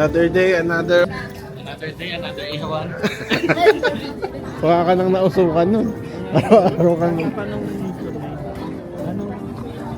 Another day, another... Another day, another ihawan. Baka ka nang nausukan nun. Araw-araw ka nun.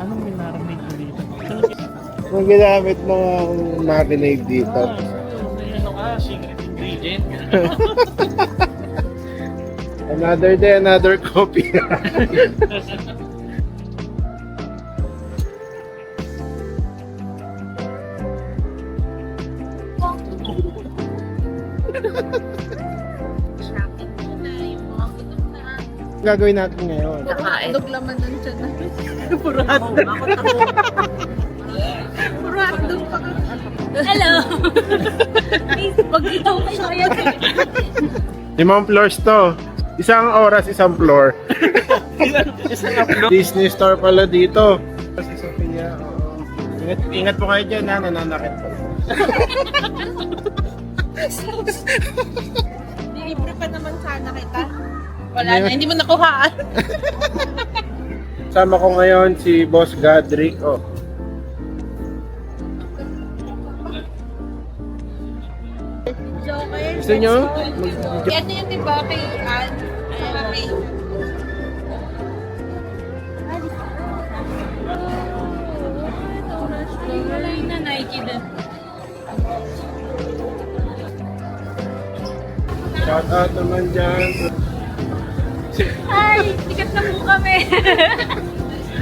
Anong minaramig mo dito? Kung ginamit mo ang marinade dito. May ano ka, secret ingredient. Another day, another coffee. Gagawin natin ngayon. Hotdog laman nun siya na. Puro hotdog. Puro hotdog pa. Hello! Pag itaw ko siya yan. 5 floors to. Isang oras, isang floor. Isang upload. Disney store pala dito. Si Sophia, oo. Ingat po kayo dyan ha, nananakit po. Nilibre pa naman sana kita. Wala na, hindi mo nakuhaan. Sama ko ngayon si Boss Godric. Oh. Joker. Gusto nyo? Yan yun, di ba, kay Ann? Kay... Wala yun na Nike din. Shout out naman dyan. Hi! Sikat na po kami.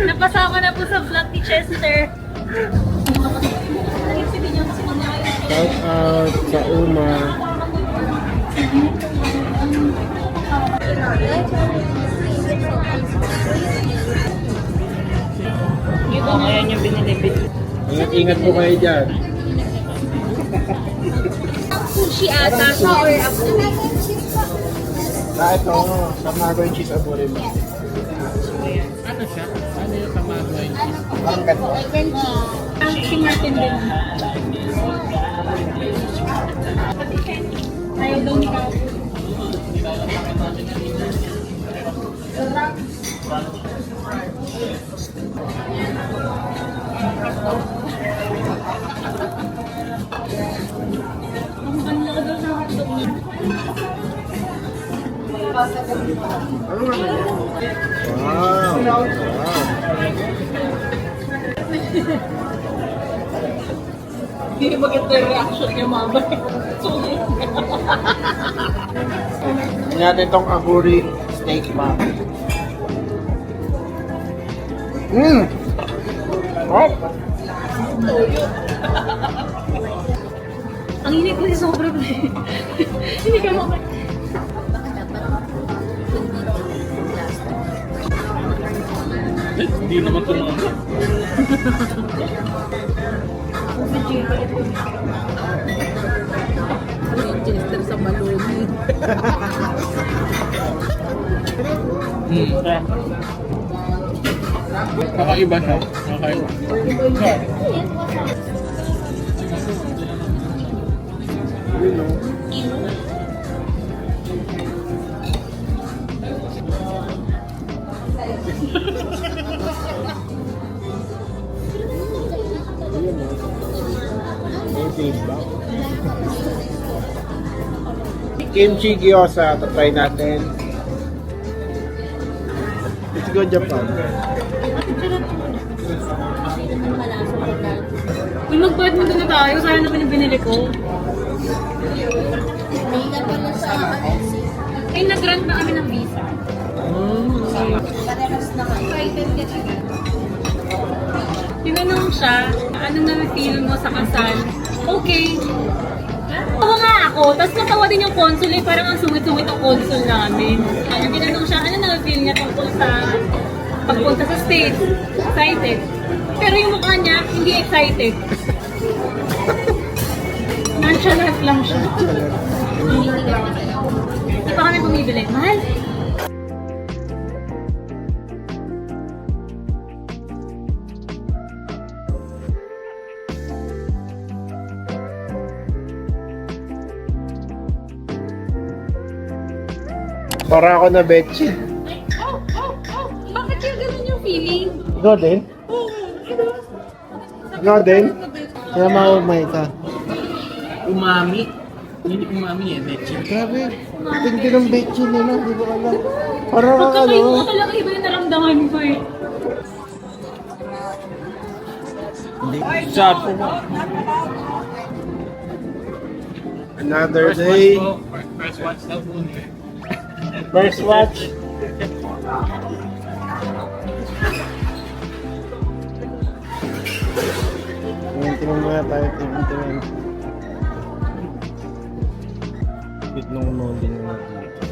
Napasama na po sa vlog ni Chester. Shout out sa Uma. Ito na yan yung binilibit. Ingat po kayo dyan. Sushi ata siya or ako. Kahit ako, sa mago and cheese aburin mo. Ano siya? Ano yung kamagay? Ang ganda. Ang si Martin din. Ayaw daw ni Kao. Ang ganda daw sa hotdog niya. Wow. Wow. Hindi maganda yung reaction niya mamay. Tingnan natin itong aburi steak pa. Oh. Ang init kasi sobrang hindi ka mamay. Hindi naman tumama. Chester sa baloni. Kakaiba siya. Kakaiba. Kimchi gyoza, try natin. Let's go Japan. Uy, magbayad mo na tayo. Sayang naman yung binili ko. Ay, nag-grant na kami ng visa. Parehas na kayo. Excited ka agad. Tinanong siya, anong na-feel mo sa kasal? Okay. Tawa nga ako, tapos natawa din yung consul eh, parang ang sungit-sungit ang consul namin. Ano, tinanong siya, ano na-feel niya tungkol sa pagpunta sa States? Excited. Pero yung mukha niya, hindi excited. Nonchalant lang siya. Hindi pa kami bumibili. Mahal? Para ako na betchy. Bakit yung ganun yung feeling? Ikaw din? Ikaw din? Kaya maumay ka. Umami. Hindi umami eh, Betchin. Grabe. Tindi ng betchin nila. Di ba alam? Parang Pagkakayo ano. ko talaga iba yung naramdaman ko eh. Sarap. Another day. First watch daw po. First watch. Tingnan muna tayo. Tingnan. Bit nung molding na dito.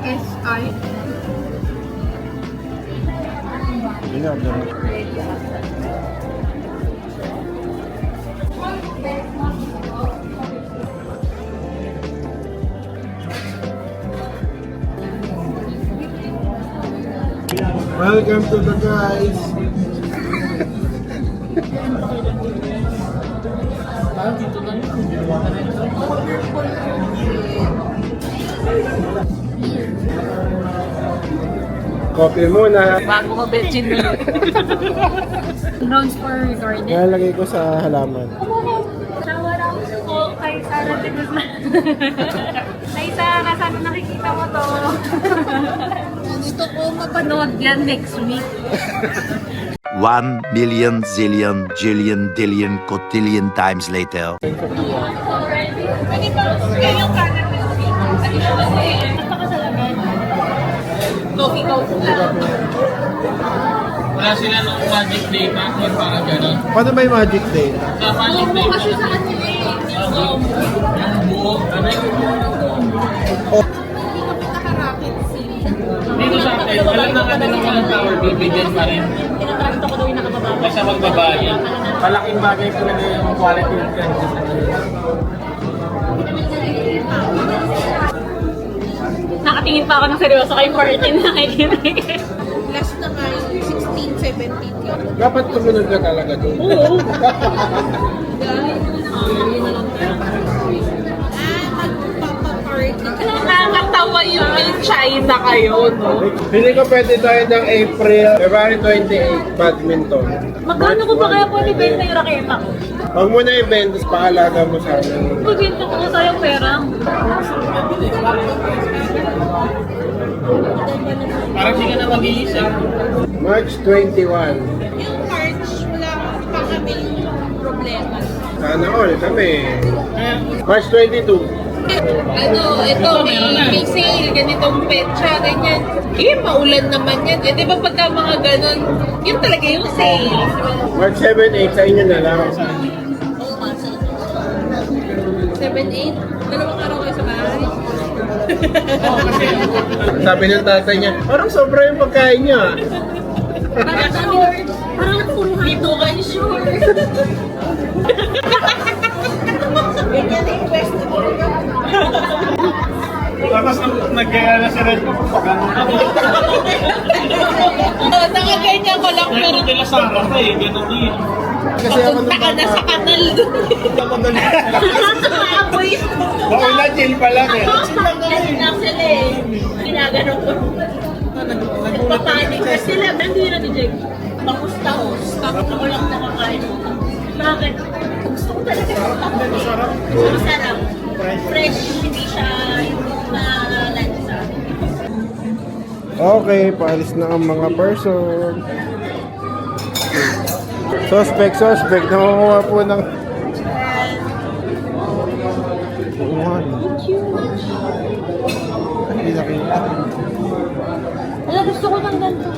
SI. Welcome to the guys. Parang dito na yun. Coffee muna. Bago ko betchin na. Grounds for recording. Nalagay ko sa halaman. Shower out po kay Sarah de Guzman. Ay Sarah, sana nakikita mo to. Gusto ko mapanood yan next week. 1 million zillion jillion dillion cotillion times later. Pwede ba kayong kanan next week? Basta kasalagan. Coffee lang. Wala sila nung Magic Day pa, or para gano'n. Paano ba yung Magic Day? Sa Magic Day, Kasi sa kanila eh. yung buo, ano yung dito sa akin, alam na ka ng walang tower, bibigyan pa rin. Tinatrapito ko daw yung nakababa. Kaysa magbabayad. Malaking bagay po na yung quality of service. Nakatingin pa ako ng seryoso kay Martin na nakikinig. Last na nga yung 16, 17 yun. Dapat tumunod ka talaga doon. Oo. Magpapaparty. Nakakatawa yung may China kayo, no? Pili ko pwede tayo ng April, February 28, badminton. Magkano ko ba kaya pwede benta yung raketa ko? Huwag mo na i-bend, paalaga mo sa amin. Magbenta ko sayang pera. Parang hindi ka na mag-iisip. March 21. Yung March, wala pa kaming problema. Sana all kami. March 22. Ano, ito, may sale, ganitong petsa, ganyan. Eh, maulan naman yan. Eh, di ba pagka mga ganon, yun talaga yung sale. March 7, 8 sa inyo na lang. 7-8, dalawang araw kayo sa bahay. Sabi ng tatay niya, parang sobra yung pagkain niya. Parang puro dito kayo sure. Ganyan yung festival. Tapos nag-gaya na si Red ko pag Nakaganyan ko lang, pero nila sa harap eh, gano'n din. Kasi ako papunta ka na sa kanal doon. Nakakaaboy. Bakula, chill pa lang eh. Actually, ginagano ko. Nagpapanik na sila. Hindi na ni Jake. Pakustos. Tapos ako lang nakakain. Bakit? Gusto ko talaga yung taho. Masarap. Masarap. Fresh. Fresh, hindi siya yung na lansa. Okay, paalis na ang mga person. Suspect nangunguha po ng... Uwan. Hindi nakita. Wala, gusto ko ng ganito.